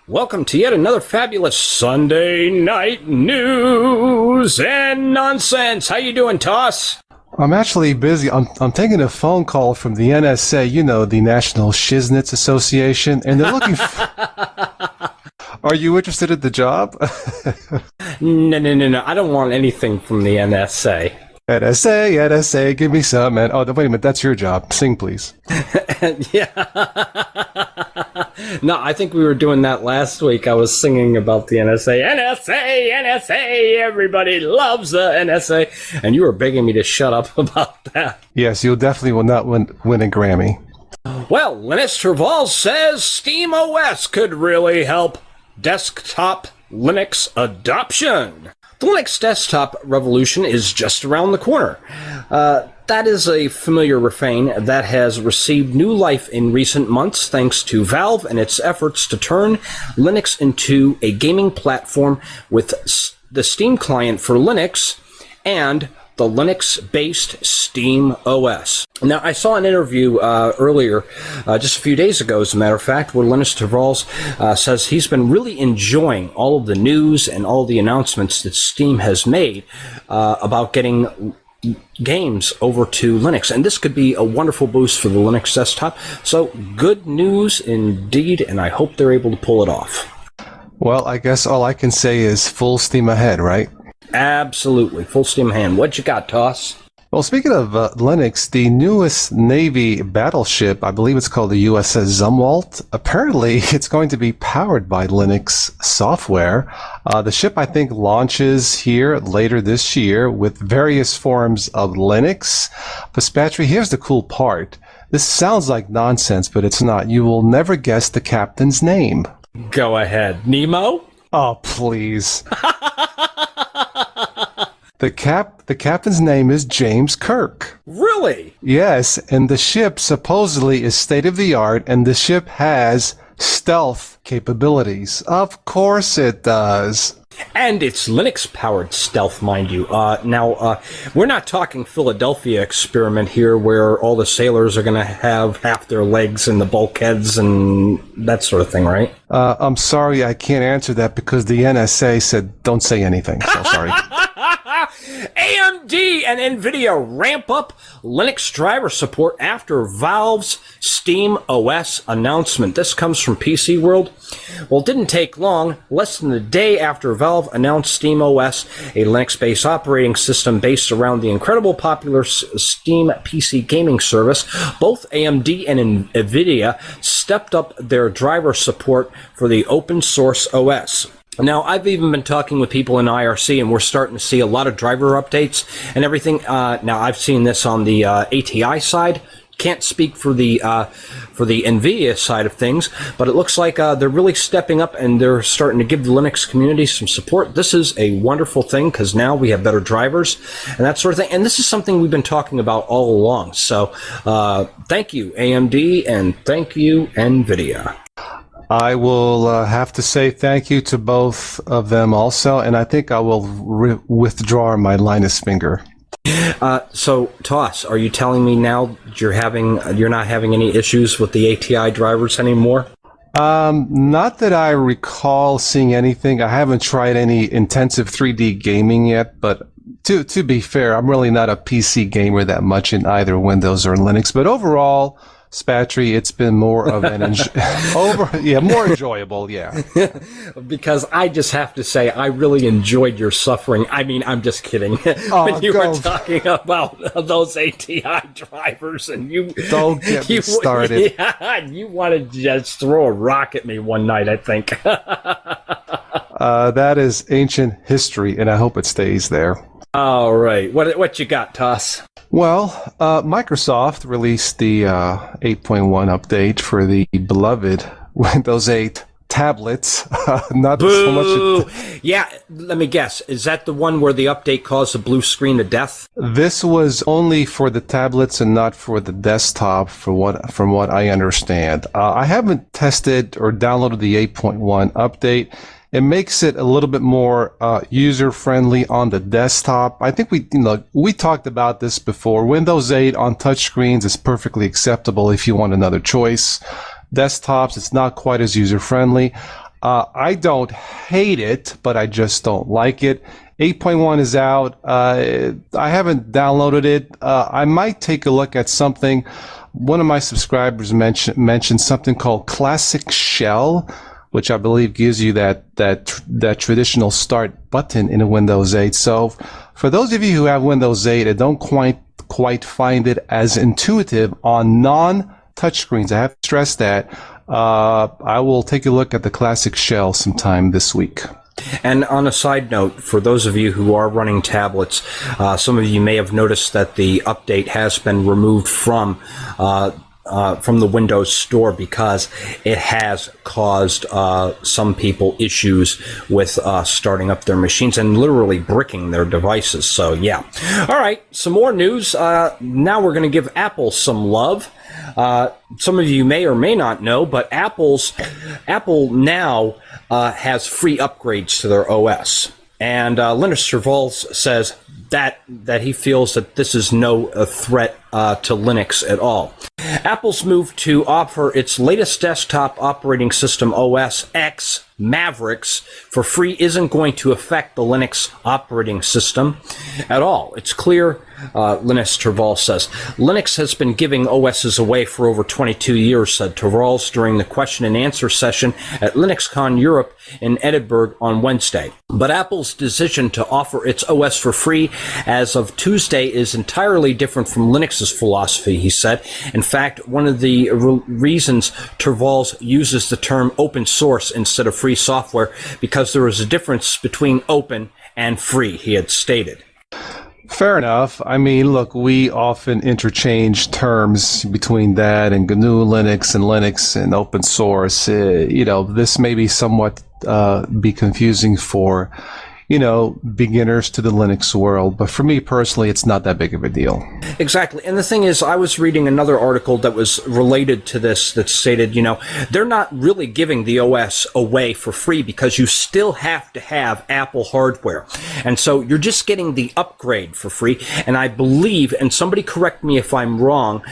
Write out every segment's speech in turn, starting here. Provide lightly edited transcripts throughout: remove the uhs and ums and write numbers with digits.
Welcome to yet another fabulous Sunday night news and nonsense. How you doing, Toss? I'm actually busy. I'm taking a phone call from the NSA, you know, the National Shiznits Association, and they're looking for... Are you interested in the job? No. I don't want anything from the NSA. NSA, give me some, man. Oh, wait a minute, that's your job. Sing, please. Yeah. No, I think we were doing that last week. I was singing about the NSA. NSA, everybody loves the NSA. And you were begging me to shut up about that. Yes, you definitely will not win a Grammy. Well, Linus Torvalds says SteamOS could really help desktop Linux adoption. The Linux desktop revolution is just around the corner. That is a familiar refrain that has received new life in recent months thanks to Valve and its efforts to turn Linux into a gaming platform with the Steam client for Linux and the Linux-based SteamOS. Now, I saw an interview earlier, just a few days ago, as a matter of fact, where Linus Torvalds says he's been really enjoying all of the news and all the announcements that Steam has made about getting games over to Linux. And this could be a wonderful boost for the Linux desktop. So, good news indeed, and I hope they're able to pull it off. Well, I guess all I can say is full steam ahead, right? Absolutely. Full steam ahead. What you got, Toss? Well, speaking of Linux, the newest Navy battleship, I believe it's called the USS Zumwalt, apparently it's going to be powered by Linux software. The ship, I think, launches here later this year with various forms of Linux. But, Spatry, here's the cool part. This sounds like nonsense, but it's not. You will never guess the captain's name. Go ahead. Nemo? Oh, please. The captain's name is James Kirk. Really? Yes, and the ship supposedly is state-of-the-art, and the ship has stealth capabilities. Of course it does. And it's Linux-powered stealth, mind you. Now, we're not talking Philadelphia experiment here where all the sailors are going to have half their legs in the bulkheads and that sort of thing, right? I'm sorry, I can't answer that because the NSA said don't say anything, so sorry. AMD and NVIDIA ramp up Linux driver support after Valve's SteamOS announcement. This comes from PC World. Well, it didn't take long. Less than a day after Valve announced SteamOS, a Linux-based operating system based around the incredibly popular Steam PC gaming service, both AMD and NVIDIA stepped up their driver support for the open source OS. Now, I've even been talking with people in IRC, and we're starting to see a lot of driver updates and everything. Now, I've seen this on the ATI side. Can't speak for the NVIDIA side of things, but it looks like they're really stepping up and they're starting to give the Linux community some support. This is a wonderful thing because now we have better drivers and that sort of thing. And this is something we've been talking about all along. So thank you, AMD, and thank you, NVIDIA. I will have to say thank you to both of them also, and I think I will withdraw my Linus finger. So, Toss, are you telling me now you're not having any issues with the ATI drivers anymore? Not that I recall seeing anything. I haven't tried any intensive 3D gaming yet, but to be fair, I'm really not a PC gamer that much in either Windows or Linux. But overall, Spatry, it's been more of an more enjoyable, yeah. Because I just have to say, I really enjoyed your suffering. I mean, I'm just kidding. When you were talking about those ATI drivers, and you don't get me started. Yeah, you wanted to just throw a rock at me one night, I think. That is ancient history, and I hope it stays there. All right, what you got, Toss? Well, Microsoft released the 8.1 update for the beloved Windows 8 tablets. Not Boo! so much. Yeah, let me guess. Is that the one where the update caused a blue screen of death? This was only for the tablets and not for the desktop, from what I understand. I haven't tested or downloaded the 8.1 update. It makes it a little bit more user-friendly on the desktop. I think we talked about this before. Windows 8 on touchscreens is perfectly acceptable if you want another choice. Desktops, it's not quite as user-friendly. I don't hate it, but I just don't like it. 8.1 is out. I haven't downloaded it. I might take a look at something. One of my subscribers mentioned something called Classic Shell, which I believe gives you that traditional start button in Windows 8. So for those of you who have Windows 8 and don't quite find it as intuitive on non-touchscreens, I have to stress that, I will take a look at the Classic Shell sometime this week. And on a side note, for those of you who are running tablets, some of you may have noticed that the update has been removed from the Windows Store because it has caused some people issues with starting up their machines and literally bricking their devices. So, yeah. All right, some more news. Now we're going to give Apple some love. Some of you may or may not know, but Apple now has free upgrades to their OS. And Linus Torvalds says that he feels that this is no threat to Linux at all. Apple's move to offer its latest desktop operating system, OS X Mavericks, for free isn't going to affect the Linux operating system at all. It's clear, Linus Torvalds says. Linux has been giving OSs away for over 22 years, said Torvalds during the question and answer session at LinuxCon Europe in Edinburgh on Wednesday. But Apple's decision to offer its OS for free as of Tuesday is entirely different from Linux's philosophy, he said. In fact, one of the reasons Torvalds uses the term open source instead of free software because there is a difference between open and free, he had stated. Fair enough. I mean, look, we often interchange terms between that and GNU Linux and Linux and open source. This may be somewhat be confusing for, beginners to the Linux world. But for me personally, it's not that big of a deal. Exactly. And the thing is, I was reading another article that was related to this that stated, they're not really giving the OS away for free because you still have to have Apple hardware. And so you're just getting the upgrade for free. And I believe, and somebody correct me if I'm wrong,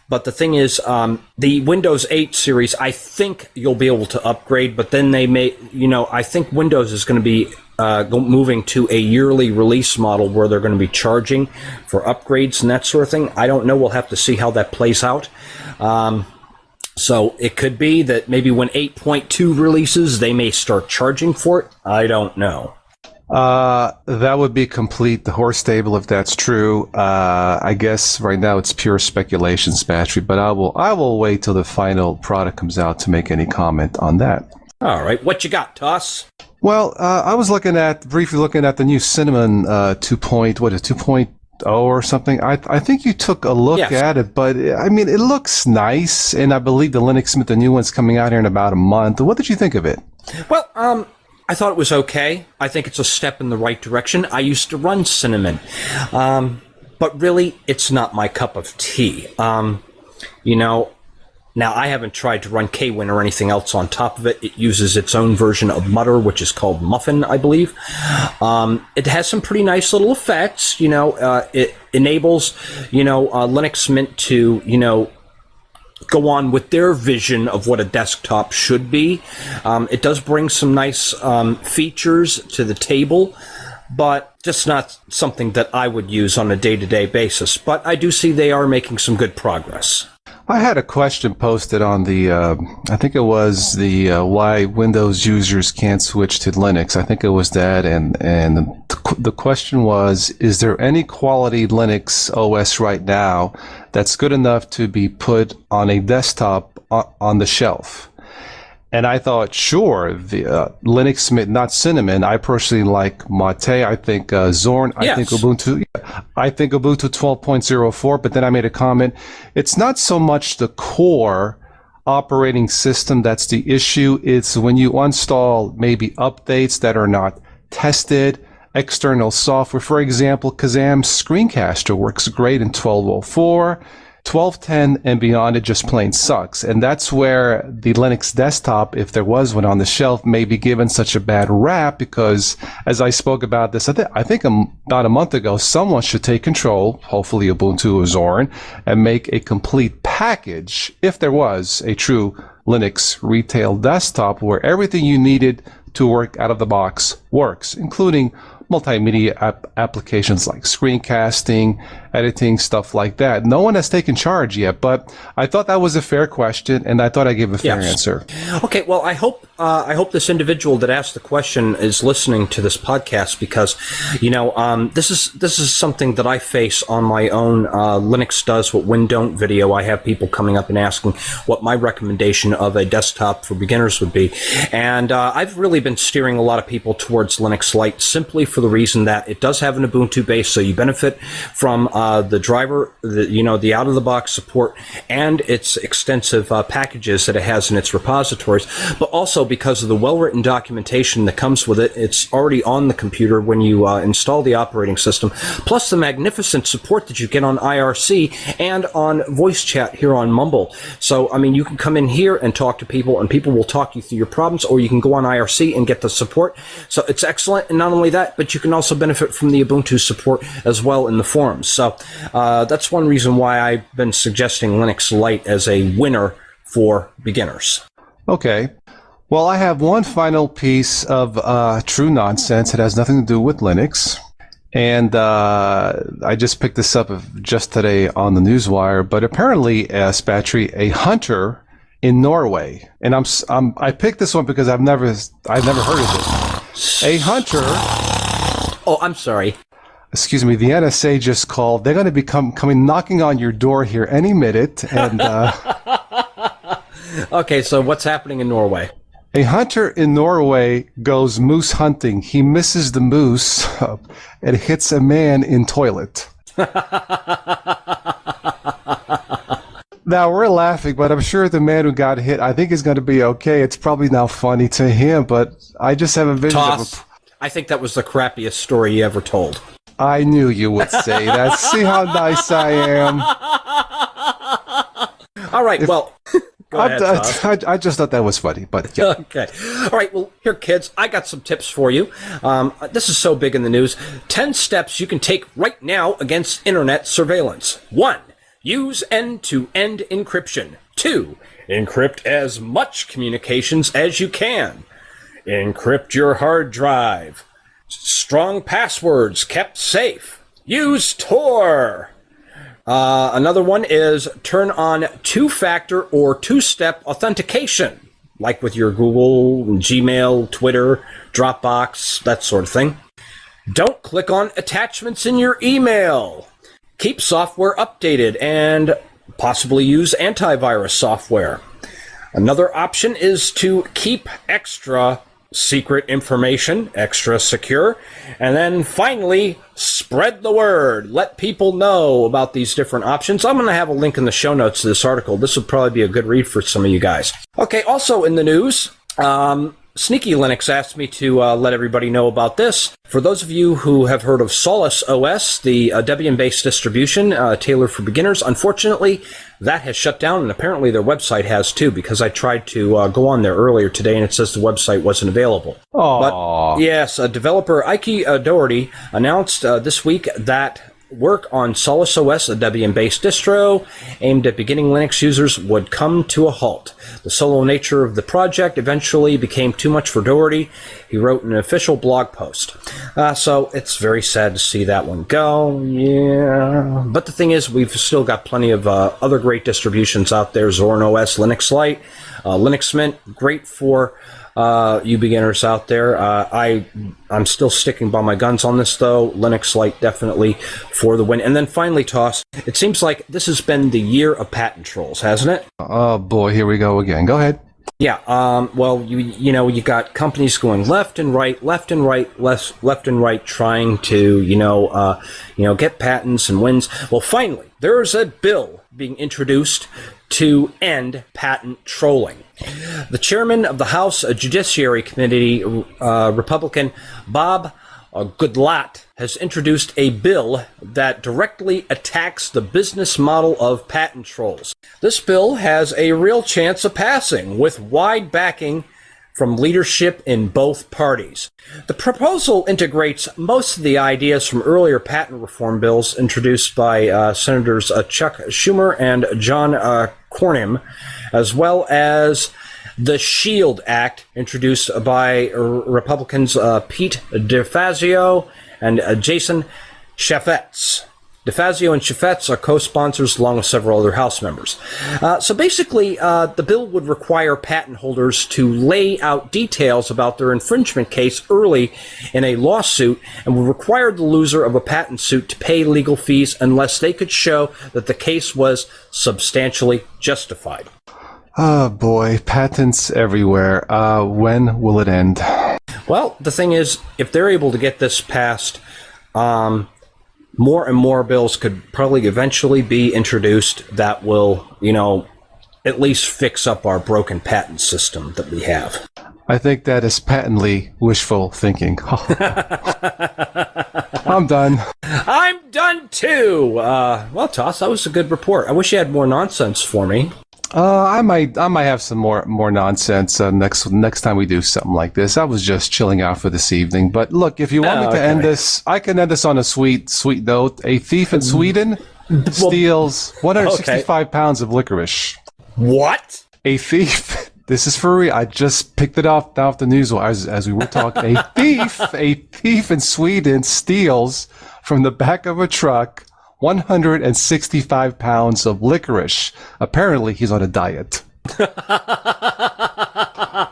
but the thing is, the Windows 8 series, I think you'll be able to upgrade, but then they may, I think Windows is going to be moving to a yearly release model where they're going to be charging for upgrades and that sort of thing. I don't know. We'll have to see how that plays out. So it could be that maybe when 8.2 releases, they may start charging for it. I don't know. That would be complete the horse stable if that's true. I guess right now it's pure speculation, Spatry, but I will wait till the final product comes out to make any comment on that. All right, what you got, Toss? Well, I was briefly looking at the new Cinnamon 2.0 or something. I think you took a look at it, but I mean, it looks nice, and I believe the Linux Mint, the new one's coming out here in about a month. What did you think of it? Well, I thought it was okay. I think it's a step in the right direction. I used to run Cinnamon, but really, it's not my cup of tea. Now I haven't tried to run Kwin or anything else on top of it. It uses its own version of Mutter, which is called Muffin, I believe. It has some pretty nice little effects. It enables, Linux Mint to, go on with their vision of what a desktop should be. It does bring some nice features to the table, but just not something that I would use on a day-to-day basis. But I do see they are making some good progress. I had a question posted on the, I think it was the why Windows users can't switch to Linux. I think it was that, and the question was, is there any quality Linux OS right now that's good enough to be put on a desktop on the shelf? And I thought, sure, the Linux Mint, not Cinnamon. I personally like Mate. I think Zorn. I think Ubuntu. I think Ubuntu 12.04. But then I made a comment. It's not so much the core operating system that's the issue. It's when you install maybe updates that are not tested, external software. For example, Kazam's Screencaster works great in 12.04. 12.10 and beyond, it just plain sucks. And that's where the Linux desktop, if there was one on the shelf, may be given such a bad rap because, as I spoke about this, I think about a month ago, someone should take control, hopefully Ubuntu or Zorin, and make a complete package, if there was a true Linux retail desktop where everything you needed to work out of the box works, including multimedia applications like screencasting, editing, stuff like that. No one has taken charge yet, but I thought that was a fair question, and I thought I'd give a fair answer. Okay, well, I hope this individual that asked the question is listening to this podcast because, this is something that I face on my own Linux does what Win Don't video. I have people coming up and asking what my recommendation of a desktop for beginners would be, and I've really been steering a lot of people towards Linux Lite simply for the reason that it does have an Ubuntu base, so you benefit from the driver, the out-of-the-box support, and its extensive packages that it has in its repositories, but also because of the well-written documentation that comes with it. It's already on the computer when you install the operating system, plus the magnificent support that you get on IRC and on voice chat here on Mumble. So, I mean, you can come in here and talk to people, and people will talk you through your problems, or you can go on IRC and get the support. So it's excellent, and not only that, but you can also benefit from the Ubuntu support as well in the forums. So that's one reason why I've been suggesting Linux Lite as a winner for beginners. Okay. Well, I have one final piece of true nonsense. It has nothing to do with Linux. And I just picked this up just today on the Newswire. But apparently, Spatry, a hunter in Norway, and I picked this one because I've never heard of it. A hunter. Oh, I'm sorry. Excuse me. The NSA just called. They're going to be coming knocking on your door here any minute. And okay, so what's happening in Norway? A hunter in Norway goes moose hunting. He misses the moose and hits a man in toilet. Now, we're laughing, but I'm sure the man who got hit, I think, is going to be okay. It's probably now funny to him, but I just have a vision of I think that was the crappiest story you ever told. I knew you would say that. See how nice I am. All right, well, go ahead, I just thought that was funny, but yeah. Okay. All right, well, here, kids, I got some tips for you. This is so big in the news. 10 steps you can take right now against internet surveillance. 1. Use end-to-end encryption. 2. Encrypt as much communications as you can. Encrypt your hard drive. Strong passwords kept safe. Use Tor. Another one is turn on two-factor or two-step authentication, like with your Google, Gmail, Twitter, Dropbox, that sort of thing. Don't click on attachments in your email. Keep software updated and possibly use antivirus software. Another option is to keep extra secret information, extra secure. And then finally, spread the word. Let people know about these different options. I'm going to have a link in the show notes to this article. This would probably be a good read for some of you guys. Okay, also in the news, Sneaky Linux asked me to let everybody know about this. For those of you who have heard of Solus OS, the Debian-based distribution tailored for beginners, unfortunately, that has shut down, and apparently their website has too, because I tried to go on there earlier today, and it says the website wasn't available. Aww. But yes, developer Ike Doherty announced this week that work on Solus OS, a Debian-based distro aimed at beginning Linux users, would come to a halt. The solo nature of the project eventually became too much for Doherty. He wrote an official blog post. So it's very sad to see that one go. Yeah. But the thing is, we've still got plenty of other great distributions out there. Zorn OS, Linux Lite, Linux Mint, great for you beginners out there. I'm still sticking by my guns on this, though. Linux Lite definitely for the win. And then finally, Toss, it seems like this has been the year of patent trolls, hasn't it? Oh boy, here we go again. Go ahead. Yeah. Well, you got companies going left and right, left and right, trying to get patents and wins. Well, finally, there's a bill being introduced to end patent trolling. The chairman of the House Judiciary Committee, Republican Bob Goodlatte, has introduced a bill that directly attacks the business model of patent trolls. This bill has a real chance of passing, with wide backing from leadership in both parties. The proposal integrates most of the ideas from earlier patent reform bills introduced by Senators Chuck Schumer and John Cornyn, as well as the SHIELD Act, introduced by Republicans Pete DeFazio and Jason Chaffetz. DeFazio and Chaffetz are co-sponsors along with several other House members. So basically, the bill would require patent holders to lay out details about their infringement case early in a lawsuit and would require the loser of a patent suit to pay legal fees unless they could show that the case was substantially justified. Oh boy, patents everywhere. When will it end? Well, the thing is, if they're able to get this passed, more and more bills could probably eventually be introduced that will, at least fix up our broken patent system that we have. I think that is patently wishful thinking. I'm done. I'm done too. Well, Toss, that was a good report. I wish you had more nonsense for me. I might have some more nonsense next time we do something like this. I was just chilling out for this evening. But look, if you want me to end this, I can end this on a sweet note. A thief in Sweden steals 165 pounds of licorice. What? A thief. This is for real. I just picked it off the news as we were talking. A thief in Sweden steals from the back of a truck 165 pounds of licorice. Apparently, he's on a diet.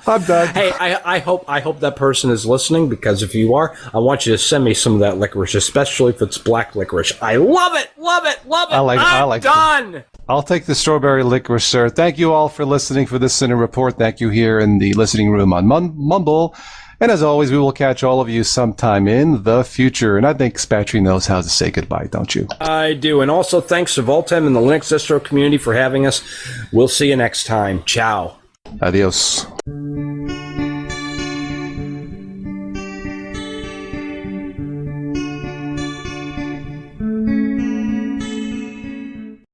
I'm done. Hey, I hope that person is listening, because if you are, I want you to send me some of that licorice, especially if it's black licorice. I love it, love it, love it. I'm done. I'll take the strawberry licorice, sir. Thank you all for listening for this Center Report. Thank you here in the listening room on Mumble. And as always, we will catch all of you sometime in the future. And I think Spatry knows how to say goodbye, don't you? I do. And also thanks to Voltem and the Linux distro community for having us. We'll see you next time. Ciao. Adios.